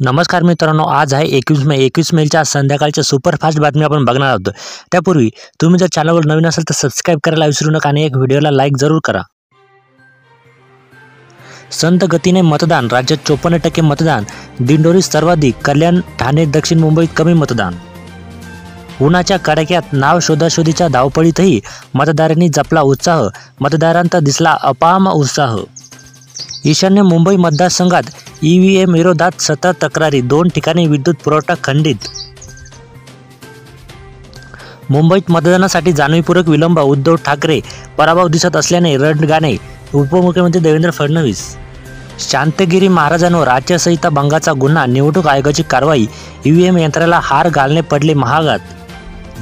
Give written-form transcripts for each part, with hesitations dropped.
नमस्कार मित्रांनो, आज आहे 21 मे. 21 मेच्या संध्याकाळच्या सुपरफास्ट बातमी आपण बघणार आहोत. त्यापूर्वी तुम्ही जर चॅनलवर नवीन असाल तर सबस्क्राईब करायला विसरू नका आणि एक व्हिडिओला लाईक जरूर करा. संत गतीने मतदान, राज्यात 54% मतदान, दिंडोरीत सर्वाधिक, कल्याण, ठाणे, दक्षिण मुंबईत कमी मतदान. उन्हाच्या कडाक्यात नाव शोधाशोधीच्या धावपळीतही मतदारांनी जपला उत्साह, मतदारांत दिसला अपाम उत्साह. ईशान्य मुंबई मतदारसंघात ईव्हीएम विरोधात सतत तक्रारी, 2 ठिकाणी विद्युत पुरवठा खंडित. मुंबईत मतदानासाठी जाणीवपूर्वक विलंब, उद्धव ठाकरे पराभव दिसत असल्याने रणगाणे, उपमुख्यमंत्री देवेंद्र फडणवीस. शांतगिरी महाराजांवर आचारसंहिता भंगाचा गुन्हा, निवडणूक आयोगाची कारवाई, ईव्हीएम यंत्राला हार घालणे पडले महागात.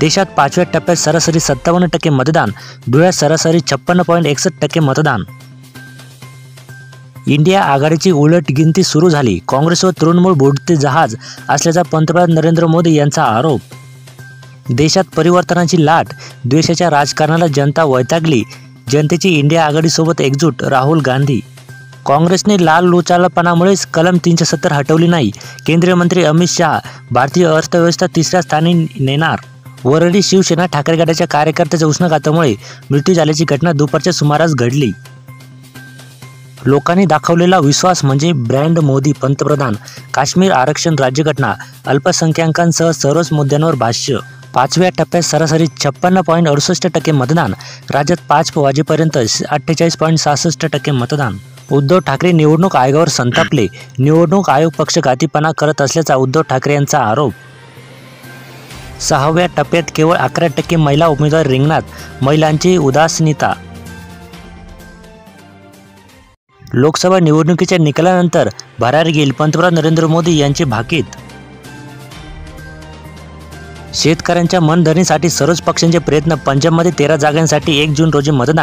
देशात 5व्या टप्प्यात सरासरी 57% मतदान, धुळ्यात सरासरी 56.61% मतदान. इंडिया आघाडीची उलट गिनती सुरू झाली, काँग्रेस व तृणमूल बुडते जहाज असल्याचा पंतप्रधान नरेंद्र मोदी यांचा आरोप. देशात परिवर्तनाची लाट, द्वेषाच्या राजकारणाला जनता वैतागली, जनतेची इंडिया आघाडीसोबत एकजूट, राहुल गांधी. काँग्रेसने लाललुचपणामुळेच कलम 370 हटवली नाही, केंद्रीय मंत्री अमित शहा. भारतीय अर्थव्यवस्था 3ऱ्या स्थानी नेणार. वरळी शिवसेना ठाकरे गटाच्या कार्यकर्त्याच्या उष्माघातामुळे मृत्यू झाल्याची घटना दुपारच्या सुमारास घडली. लोकांनी दाखवलेला विश्वास म्हणजे ब्रँड मोदी पंतप्रधान. काश्मीर आरक्षण राज्यघटना, अल्पसंख्याकांसह सर्वच मुद्द्यांवर भाष्य. 5व्या टप्प्यात सरासरी 56.68% मतदान, राज्यात 5 वाजेपर्यंत 48.66% मतदान. उद्धव ठाकरे निवडणूक आयोगावर संतापले, निवडणूक आयोग पक्षघातीपणा करत असल्याचा उद्धव ठाकरे यांचा आरोप. 6व्या टप्प्यात केवळ 11% महिला उमेदवार रिंगणात, महिलांची उदासीनता. लोकसभा निवडणुकीच्या निकालानंतर भरारी घेईल, पंतप्रधान नरेंद्र मोदी यांचे भाकीत. शेतकऱ्यांच्या मनधरणीसाठी सर्वच पक्षांचे प्रयत्न, पंजाबमध्ये 13 जागांसाठी 1 जून रोजी मतदान.